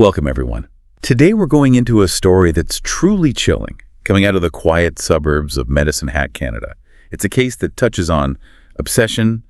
Welcome, everyone. Today we're going into a story that's truly chilling, coming out of the quiet suburbs of Medicine Hat, Canada. It's a case that touches on obsession,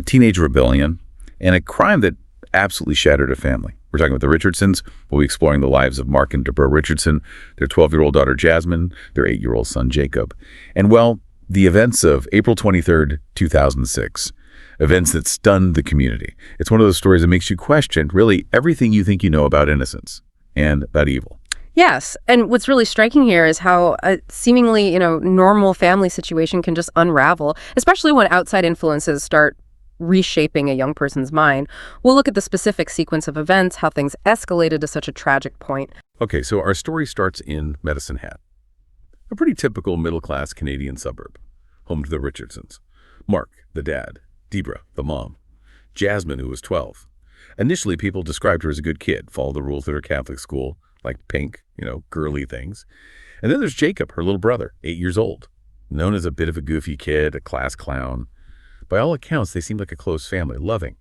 teenage rebellion, and a crime that absolutely shattered a family. We're talking about the Richardsons. We'll be exploring the lives of Mark and Deborah Richardson, their 12-year-old daughter Jasmine, their 8-year-old son Jacob. And well, the events of April 23rd, 2006. Events that stunned the community. It's one of those stories that makes you question, really, everything you think you know about innocence and about evil. Yes, and what's really striking here is how a seemingly, normal family situation can just unravel, especially when outside influences start reshaping a young person's mind. We'll look at the specific sequence of events, how things escalated to such a tragic point. Okay, so our story starts in Medicine Hat, a pretty typical middle-class Canadian suburb, home to the Richardsons. Mark, the dad. Deborah, the mom. Jasmine, who was 12. Initially, people described her as a good kid, followed the rules at her Catholic school, like pink, girly things. And then there's Jacob, her little brother, 8 years old, known as a bit of a goofy kid, a class clown. By all accounts, they seemed like a close family, loving.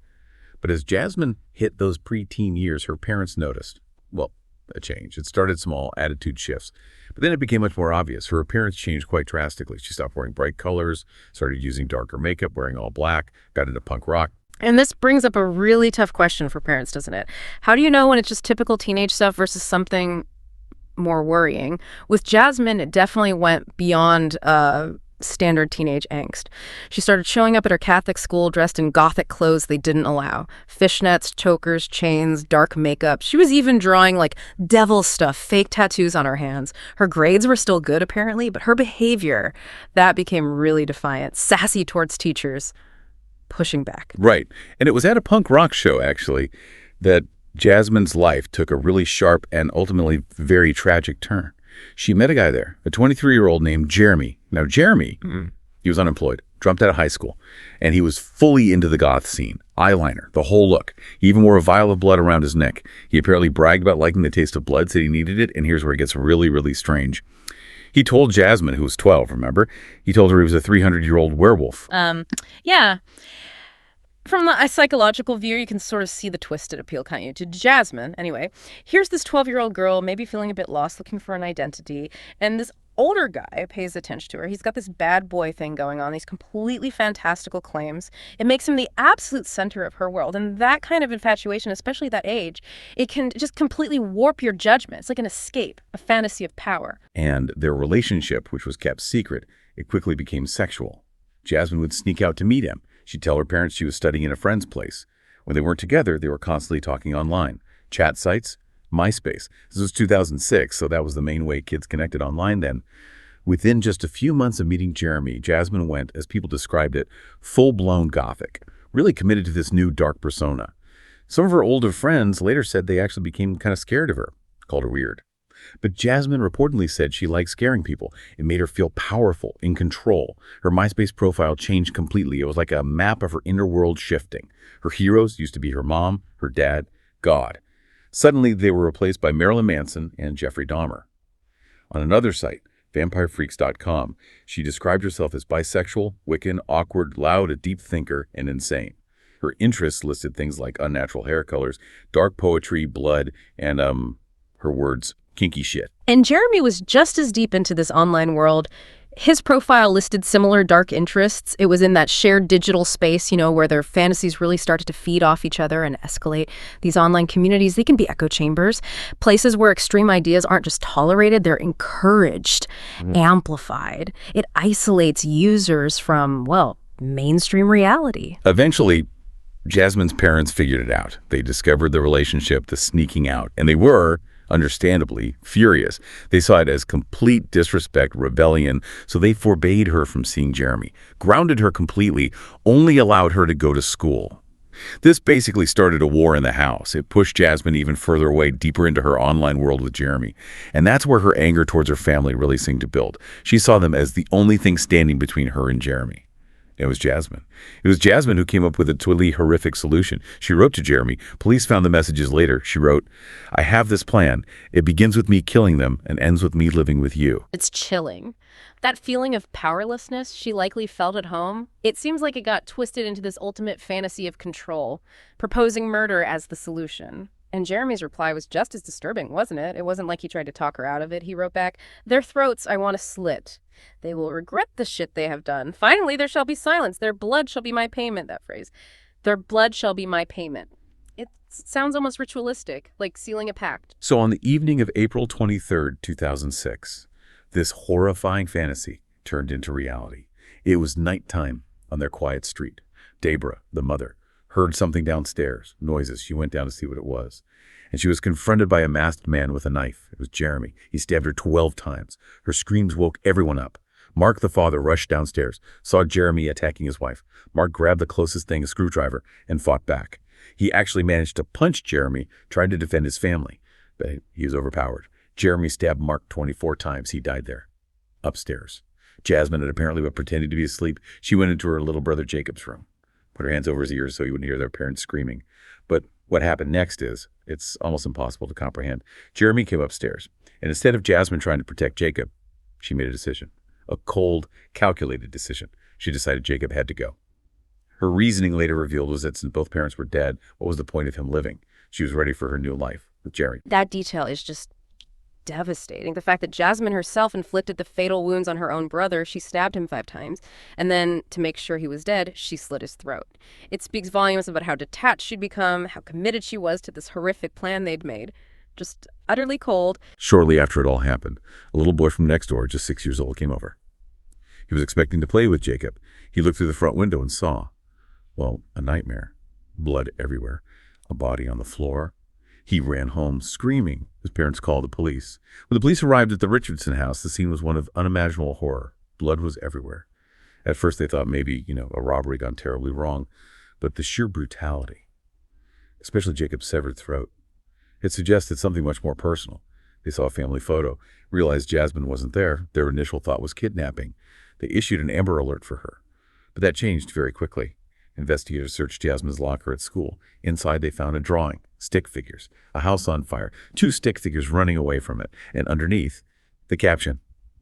But as Jasmine hit those preteen years, her parents noticed, a change. It started small, attitude shifts. But then it became much more obvious. Her appearance changed quite drastically. She stopped wearing bright colors, started using darker makeup, wearing all black, got into punk rock. And this brings up a really tough question for parents, doesn't it? How do you know when it's just typical teenage stuff versus something more worrying? With Jasmine, it definitely went beyond standard teenage angst. She started showing up at her Catholic school dressed in Gothic clothes they didn't allow. Fishnets, chokers, chains, dark makeup. She was even drawing devil stuff, fake tattoos on her hands. Her grades were still good, apparently, but her behavior, that became really defiant, sassy towards teachers, pushing back. Right. And it was at a punk rock show, actually, that Jasmine's life took a really sharp and ultimately very tragic turn. She met a guy there, a 23-year-old named Jeremy. Now, Jeremy, he was unemployed, dropped out of high school, and he was fully into the goth scene. Eyeliner, the whole look. He even wore a vial of blood around his neck. He apparently bragged about liking the taste of blood, said he needed it, and here's where it gets really, really strange. He told Jasmine, who was 12, remember? He told her he was a 300-year-old werewolf. Yeah. From a psychological view, you can sort of see the twisted appeal, can't you? To Jasmine, anyway. Here's this 12-year-old girl, maybe feeling a bit lost, looking for an identity, and this older guy pays attention to her. He's got this bad boy thing going on, these completely fantastical claims. It makes him the absolute center of her world, and that kind of infatuation, especially at that age, it can just completely warp your judgment. It's like an escape, a fantasy of power. And their relationship, which was kept secret, it quickly became sexual. Jasmine would sneak out to meet him. She'd tell her parents she was studying in a friend's place. When they weren't together, they were constantly talking online. Chat sites, MySpace. This was 2006, so that was the main way kids connected online then. Within just a few months of meeting Jeremy, Jasmine went, as people described it, full-blown Gothic, really committed to this new dark persona. Some of her older friends later said they actually became kind of scared of her, called her weird. But Jasmine reportedly said she liked scaring people. It made her feel powerful, in control. Her MySpace profile changed completely. It was like a map of her inner world shifting. Her heroes used to be her mom, her dad, God. Suddenly, they were replaced by Marilyn Manson and Jeffrey Dahmer. On another site, vampirefreaks.com, she described herself as bisexual, Wiccan, awkward, loud, a deep thinker, and insane. Her interests listed things like unnatural hair colors, dark poetry, blood, and, her words, kinky shit. And Jeremy was just as deep into this online world. His profile listed similar dark interests. It was in that shared digital space, where their fantasies really started to feed off each other and escalate. These online communities, they can be echo chambers, places where extreme ideas aren't just tolerated, they're encouraged, amplified. It isolates users from, mainstream reality. Eventually, Jasmine's parents figured it out. They discovered the relationship, the sneaking out, and they were, understandably, furious. They saw it as complete disrespect, rebellion, so they forbade her from seeing Jeremy, grounded her completely, only allowed her to go to school. This basically started a war in the house. It pushed Jasmine even further away, deeper into her online world with Jeremy. And that's where her anger towards her family really seemed to build. She saw them as the only thing standing between her and Jeremy. It was Jasmine. It was Jasmine who came up with a totally horrific solution. She wrote to Jeremy. Police found the messages later. She wrote, "I have this plan. It begins with me killing them and ends with me living with you." It's chilling. That feeling of powerlessness she likely felt at home, it seems like it got twisted into this ultimate fantasy of control, proposing murder as the solution. And Jeremy's reply was just as disturbing, wasn't it? It wasn't like he tried to talk her out of it. He wrote back, "Their throats I want to slit. They will regret the shit they have done. Finally, there shall be silence. Their blood shall be my payment," that phrase. Their blood shall be my payment. It sounds almost ritualistic, like sealing a pact. So on the evening of April 23rd, 2006, this horrifying fantasy turned into reality. It was nighttime on their quiet street. Debra, the mother, heard something downstairs, noises. She went down to see what it was. And she was confronted by a masked man with a knife. It was Jeremy. He stabbed her 12 times. Her screams woke everyone up. Mark, the father, rushed downstairs, saw Jeremy attacking his wife. Mark grabbed the closest thing, a screwdriver, and fought back. He actually managed to punch Jeremy, trying to defend his family, but he was overpowered. Jeremy stabbed Mark 24 times. He died there. Upstairs, Jasmine had apparently been pretending to be asleep. She went into her little brother Jacob's room, put her hands over his ears so he wouldn't hear their parents screaming. But what happened next it's almost impossible to comprehend. Jeremy came upstairs, and instead of Jasmine trying to protect Jacob, she made a decision. A cold, calculated decision. She decided Jacob had to go. Her reasoning later revealed was that since both parents were dead, what was the point of him living? She was ready for her new life with Jerry. That detail is just devastating. The fact that Jasmine herself inflicted the fatal wounds on her own brother, she stabbed him 5 times, and then, to make sure he was dead, she slit his throat. It speaks volumes about how detached she'd become, how committed she was to this horrific plan they'd made. Just utterly cold. Shortly after it all happened, a little boy from next door, just 6 years old, came over. He was expecting to play with Jacob. He looked through the front window and saw, well, a nightmare. Blood everywhere, a body on the floor. He ran home screaming. His parents called the police. When the police arrived at the Richardson house, the scene was one of unimaginable horror. Blood was everywhere. At first they thought maybe, a robbery gone terribly wrong, but the sheer brutality, especially Jacob's severed throat, it suggested something much more personal. They saw a family photo, realized Jasmine wasn't there. Their initial thought was kidnapping. They issued an Amber Alert for her. But that changed very quickly. Investigators searched Jasmine's locker at school. Inside, they found a drawing, stick figures, a house on fire, 2 stick figures running away from it, and underneath, the caption,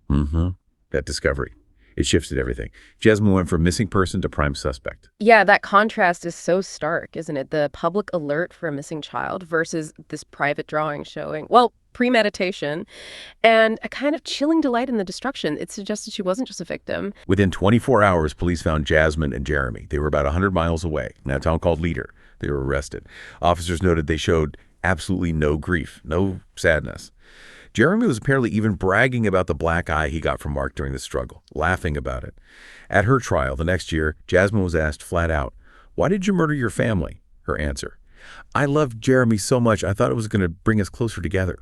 that discovery. It shifted everything. Jasmine went from missing person to prime suspect. Yeah, that contrast is so stark, isn't it? The public alert for a missing child versus this private drawing showing, premeditation and a kind of chilling delight in the destruction. It suggested she wasn't just a victim. Within 24 hours, police found Jasmine and Jeremy. They were about 100 miles away, in a town called Leader. They were arrested. Officers noted they showed absolutely no grief, no sadness. Jeremy was apparently even bragging about the black eye he got from Mark during the struggle, laughing about it. At her trial the next year, Jasmine was asked flat out, "Why did you murder your family?" Her answer, "I loved Jeremy so much I thought it was going to bring us closer together."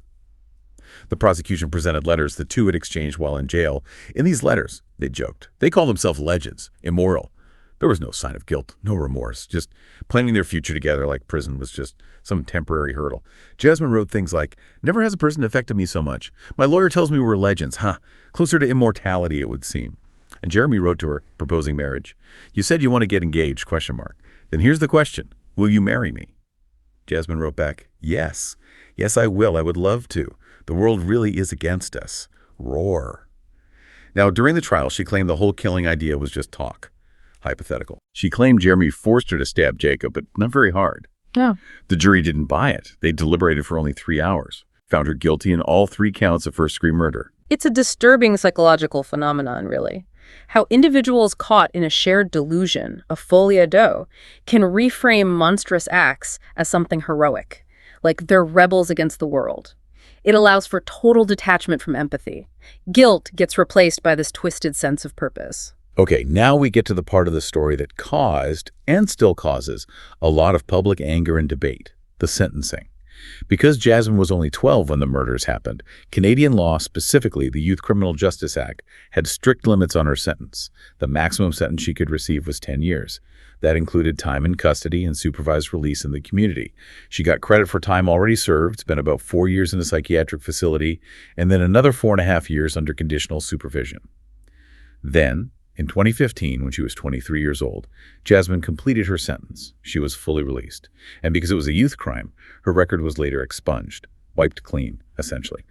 The prosecution presented letters the two had exchanged while in jail. In these letters, they joked. They called themselves legends, immoral. There was no sign of guilt, no remorse, just planning their future together like prison was just some temporary hurdle. Jasmine wrote things like, "Never has a prison affected me so much. My lawyer tells me we're legends, closer to immortality it would seem." And Jeremy wrote to her, proposing marriage. "You said you want to get engaged, ? Then here's the question, will you marry me?" Jasmine wrote back, "Yes. Yes, I will. I would love to. The world really is against us. Roar." Now, during the trial, she claimed the whole killing idea was just talk. Hypothetical. She claimed Jeremy forced her to stab Jacob, but not very hard. No. The jury didn't buy it. They deliberated for only 3 hours, found her guilty in all 3 counts of first-degree murder. It's a disturbing psychological phenomenon, really. How individuals caught in a shared delusion, a folie à dos, can reframe monstrous acts as something heroic, like they're rebels against the world. It allows for total detachment from empathy. Guilt gets replaced by this twisted sense of purpose. Okay, now we get to the part of the story that caused, and still causes, a lot of public anger and debate, the sentencing. Because Jasmine was only 12 when the murders happened, Canadian law, specifically the Youth Criminal Justice Act, had strict limits on her sentence. The maximum sentence she could receive was 10 years. That included time in custody and supervised release in the community. She got credit for time already served, spent about 4 years in a psychiatric facility, and then another 4.5 years under conditional supervision. Then, in 2015, when she was 23 years old, Jasmine completed her sentence. She was fully released. And because it was a youth crime, her record was later expunged, wiped clean, essentially.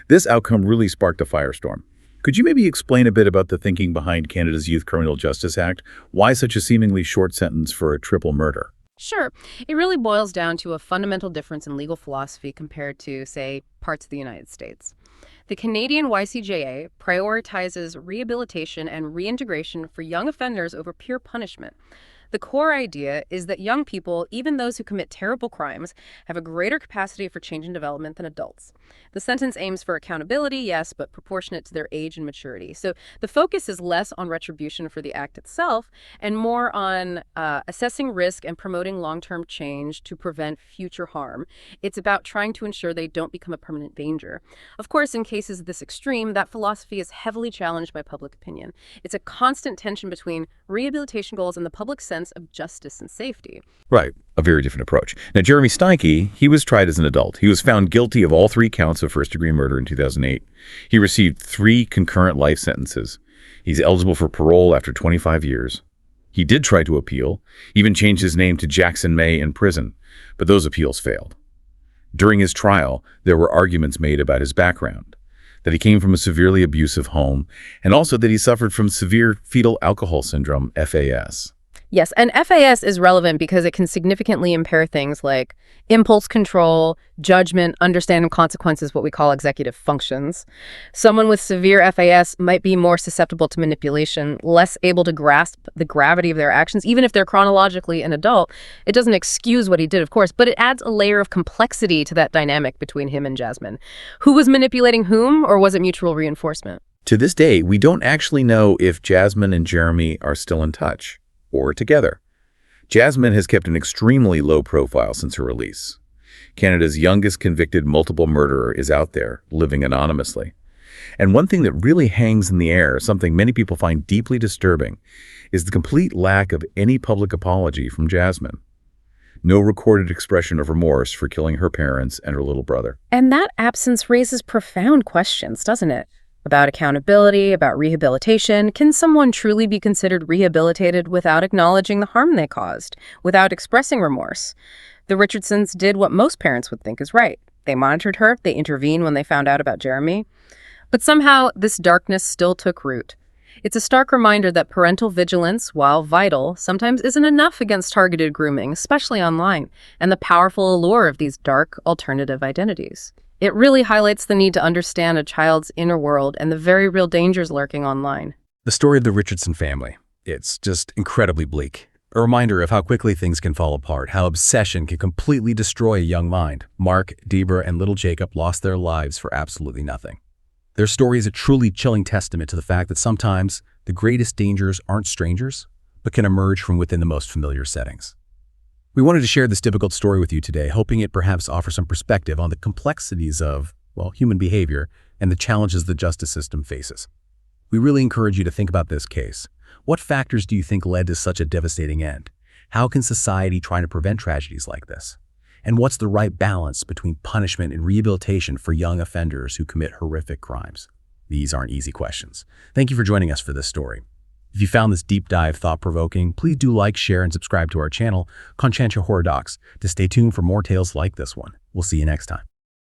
This outcome really sparked a firestorm. Could you maybe explain a bit about the thinking behind Canada's Youth Criminal Justice Act? Why such a seemingly short sentence for a triple murder? Sure, it really boils down to a fundamental difference in legal philosophy compared to, say, parts of the United States. The Canadian YCJA prioritizes rehabilitation and reintegration for young offenders over pure punishment. The core idea is that young people, even those who commit terrible crimes, have a greater capacity for change and development than adults. The sentence aims for accountability, yes, but proportionate to their age and maturity. So the focus is less on retribution for the act itself and more on assessing risk and promoting long-term change to prevent future harm. It's about trying to ensure they don't become a permanent danger. Of course, in cases this extreme, that philosophy is heavily challenged by public opinion. It's a constant tension between rehabilitation goals and the public sense of justice and safety. Right, a very different approach. Now, Jeremy Steinke, he was tried as an adult. He was found guilty of all 3 counts of first-degree murder in 2008. He received 3 concurrent life sentences. He's eligible for parole after 25 years. He did try to appeal, even changed his name to Jackson May in prison, but those appeals failed. During his trial, there were arguments made about his background, that he came from a severely abusive home, and also that he suffered from severe fetal alcohol syndrome, FAS. Yes, and FAS is relevant because it can significantly impair things like impulse control, judgment, understanding consequences, what we call executive functions. Someone with severe FAS might be more susceptible to manipulation, less able to grasp the gravity of their actions, even if they're chronologically an adult. It doesn't excuse what he did, of course, but it adds a layer of complexity to that dynamic between him and Jasmine. Who was manipulating whom, or was it mutual reinforcement? To this day, we don't actually know if Jasmine and Jeremy are still in touch or together. Jasmine has kept an extremely low profile since her release. Canada's youngest convicted multiple murderer is out there, living anonymously. And one thing that really hangs in the air, something many people find deeply disturbing, is the complete lack of any public apology from Jasmine. No recorded expression of remorse for killing her parents and her little brother. And that absence raises profound questions, doesn't it? About accountability, about rehabilitation. Can someone truly be considered rehabilitated without acknowledging the harm they caused, without expressing remorse? The Richardsons did what most parents would think is right. They monitored her, they intervened when they found out about Jeremy. But somehow, this darkness still took root. It's a stark reminder that parental vigilance, while vital, sometimes isn't enough against targeted grooming, especially online, and the powerful allure of these dark, alternative identities. It really highlights the need to understand a child's inner world and the very real dangers lurking online. The story of the Richardson family. It's just incredibly bleak. A reminder of how quickly things can fall apart, how obsession can completely destroy a young mind. Mark, Deborah, and little Jacob lost their lives for absolutely nothing. Their story is a truly chilling testament to the fact that sometimes the greatest dangers aren't strangers, but can emerge from within the most familiar settings. We wanted to share this difficult story with you today, hoping it perhaps offers some perspective on the complexities of, well, human behavior and the challenges the justice system faces. We really encourage you to think about this case. What factors do you think led to such a devastating end? How can society try to prevent tragedies like this? And what's the right balance between punishment and rehabilitation for young offenders who commit horrific crimes? These aren't easy questions. Thank you for joining us for this story. If you found this deep dive thought-provoking, please do like, share, and subscribe to our channel, Conciencia Horror Docs, to stay tuned for more tales like this one. We'll see you next time.